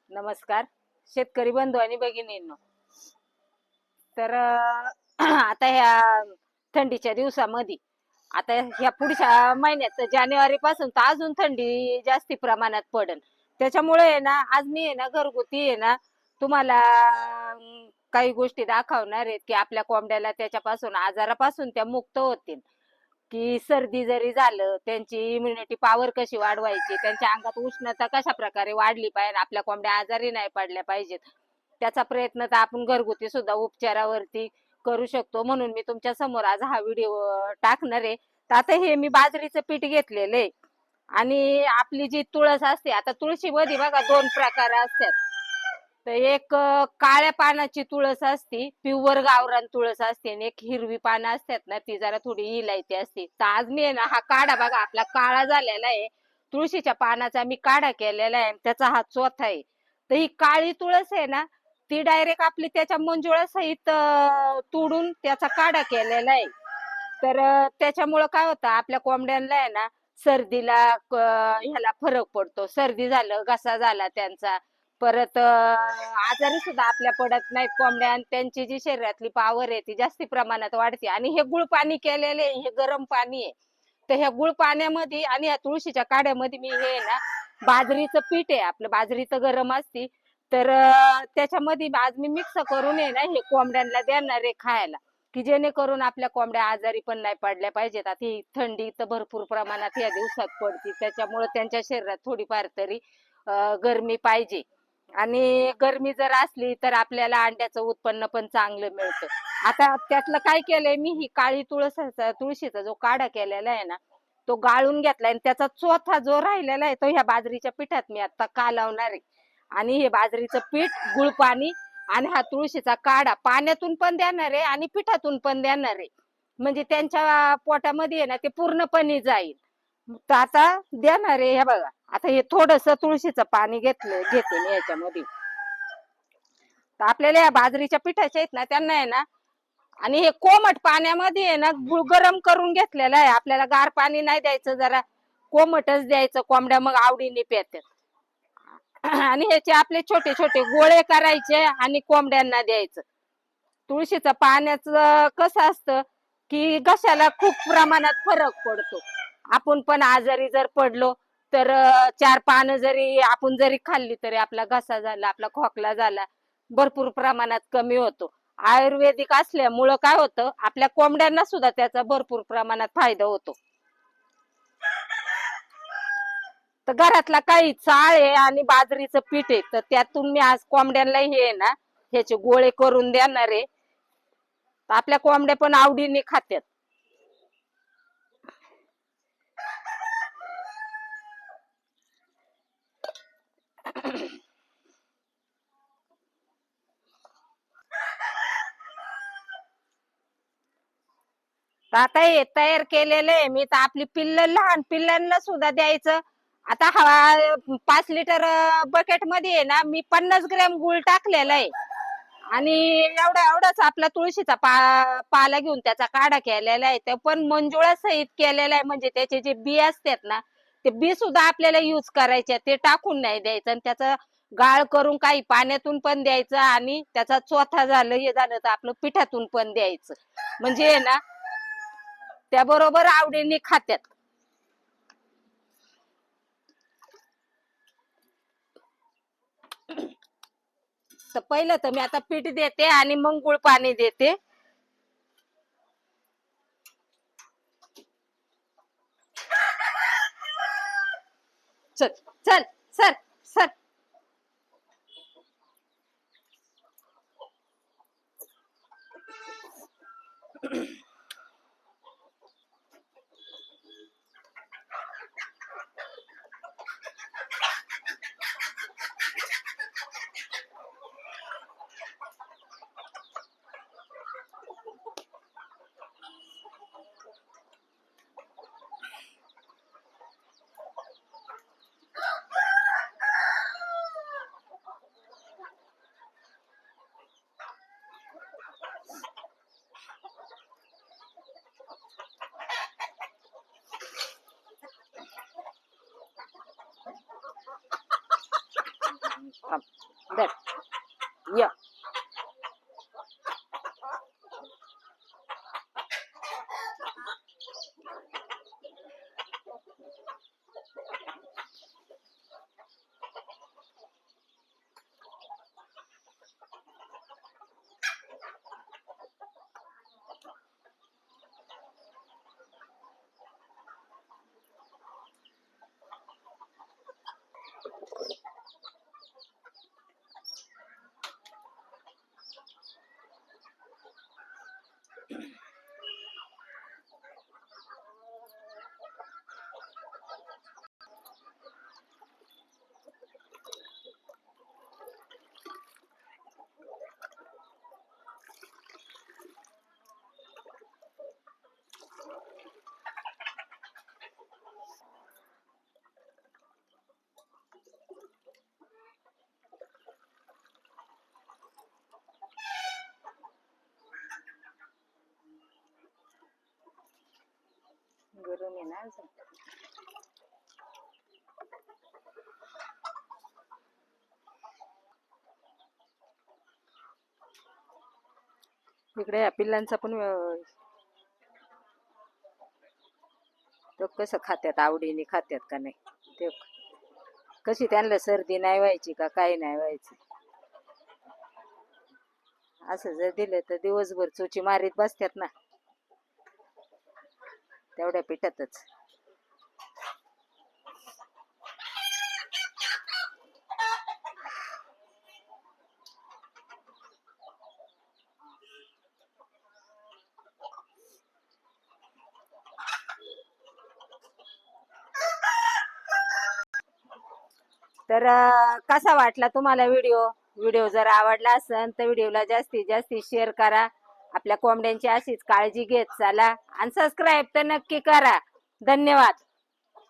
नमस्कार शेतकरी बंधू आणि भगिनींनो. तर आता ह्या थंडीच्या दिवसामध्ये आता ह्या पुढच्या महिन्यात तर जानेवारी पासून तर अजून थंडी जास्ती प्रमाणात पडेल. त्याच्यामुळे आहे ना आज मी आहे ना घरगुती आहे ना तुम्हाला काही गोष्टी दाखवणार आहेत की आपल्या कोंबड्याला त्याच्यापासून आजारापासून त्या मुक्त होतील. की सर्दी जरी झालं त्यांची इम्युनिटी पॉवर कशी वाढवायची, त्यांच्या अंगात उष्णता कशा प्रकारे वाढली पाहिजे, आपल्या कोंबड्या आजारी नाही पडल्या पाहिजेत, त्याचा प्रयत्न तर आपण घरगुती सुद्धा उपचारावरती करू शकतो. म्हणून मी तुमच्या समोर आज हा व्हिडिओ टाकणार आहे. तर आता हे मी बाजरीचं पीठ घेतलेलं आहे आणि आपली जी तुळस असते, आता तुळशीमध्ये बघा दोन प्रकार असतात. तर एक काळ्या पानाची तुळस असती, प्युअर गावरान तुळस असते, आणि एक हिरवी पानं असतात ना ती जरा थोडी इलायती असते. तर आज मी आहे ना हा काढा बघा आपला काळा झालेला आहे, तुळशीच्या पानाचा मी काढा केलेला आहे, त्याचा हा चोथा आहे. तर ही काळी तुळस आहे ना ती डायरेक्ट आपली त्याच्या मंजुळा सहित तोडून त्याचा काढा केलेला आहे. तर त्याच्यामुळं काय होतं आपल्या कोंबड्यांना आहे ना सर्दीला ह्याला फरक पडतो. सर्दी झालं, घसा झाला त्यांचा, परत आजारी सुद्धा आपल्या पडत नाहीत कोंबड्या, आणि त्यांची जी शरीरातली पावर आहे ती जास्ती प्रमाणात वाढते. आणि हे गुळ पाणी केलेले हे गरम पाणी आहे. तर ह्या गुळ पाण्यामध्ये आणि ह्या तुळशीच्या काढ्यामध्ये मी हे ना बाजरीचं पीठ आहे, आपलं बाजरीचं गरम असती, तर त्याच्यामध्ये आज मी मिक्स करून आहे ना हे कोंबड्यांना देणार आहे खायला, की जेणेकरून आपल्या कोंबड्या आजारी पण नाही पडल्या पाहिजेत. आता ही थंडी तर भरपूर प्रमाणात या दिवसात पडते, त्याच्यामुळे त्यांच्या शरीरात थोडीफार तरी गरमी पाहिजे. आणि गरमी जर असली तर आपल्याला अंड्याचं उत्पन्न पण चांगलं मिळतं. आता त्यातलं काय केलंय मी, ही काळी तुळशीचा जो काढा केलेला आहे ना तो गाळून घेतलाय, आणि त्याचा चोथा जो राहिलेला आहे तो ह्या बाजरीच्या पिठात मी आता कालवणार आहे. आणि हे बाजरीचं पीठ, गुळ पाणी आणि हा तुळशीचा काढा पाण्यातून पण देणार आहे आणि पिठातून पण देणार आहे, म्हणजे त्यांच्या पोटामध्ये आहे ना ते पूर्णपणे जाईल. तर आता देणार आहे. हे बघा आता हे थोडस तुळशीचं पाणी घेते मी याच्यामध्ये. तर आपल्याला या बाजरीच्या पिठाच्या आहेत ना त्यांना आहे ना, आणि हे कोमट पाण्यामध्ये आहे ना गुळ गरम करून घेतलेलं आहे. आपल्याला गार पाणी नाही द्यायचं, जरा कोमटच द्यायचं, कोंबड्या मग आवडीने प्यातात. आणि ह्याचे आपले छोटे छोटे गोळे करायचे आणि कोंबड्यांना द्यायचं. तुळशीचं पाण्याचं कसं असतं की घशाला खूप प्रमाणात फरक पडतो. आपण पण आजारी जर पडलो तर चार पानं जरी आपण जरी खाल्ली तरी आपला घसा झाला, आपला खोकला झाला भरपूर प्रमाणात कमी होतो. आयुर्वेदिक असल्यामुळं काय होतं आपल्या कोंबड्यांना सुद्धा त्याचा भरपूर प्रमाणात फायदा होतो. तर घरातला काही चाळ आहे आणि बाजरीचं पीठ आहे, तर त्यातून मी आज कोंबड्यांना हे आहे ना ह्याचे गोळे करून देणार आहे. आपल्या कोंबड्या पण आवडीने खात्यात. आता हे तयार केलेलं आहे मी, तर आपली पिल्ल लहान पिल्लांना सुद्धा द्यायचं. आता हा 5 लिटर बकेट मध्ये आहे ना मी 50 ग्रॅम गुळ टाकलेला आहे, आणि एवढाच आपला तुळशीचा पाला घेऊन त्याचा काढा केलेला आहे. ते पण मंजुळा सहित केलेला आहे, म्हणजे त्याचे जे बी असतात ना ते बी सुद्धा आपल्याला युज करायचे, ते टाकून नाही द्यायचं. आणि त्याचा गाळ करून काही पाण्यातून पण द्यायचं, आणि त्याचा चोथा झालं हे झालं तर आपलं पिठातून पण द्यायचं, म्हणजे ना त्याबरोबर आवडीने खात्यात. तर पहिलं तर मी आता पीठ देते आणि मग गुळ पाणी देते. चल चल सर सर. थांब. धर. य गरम आहे ना अजून. इकडे या पिल्लांचा पण तो कसं खात्यात, आवडीने खात्यात का नाही ते, कशी त्यांना सर्दी नाही व्हायची का काही नाही व्हायची. असं जर दिलं तर दिवसभर चोची मारीत बसतात ना तेवढ्या पिठातच. तर कसा वाटला तुम्हाला व्हिडिओ? व्हिडिओ जर आवडला असेल तर व्हिडिओला जास्तीत जास्त शेअर करा. आपल्या कोंबड्यांची अशीच काळजी घेत चला आणि सबस्क्राईब तर नक्की करा. धन्यवाद.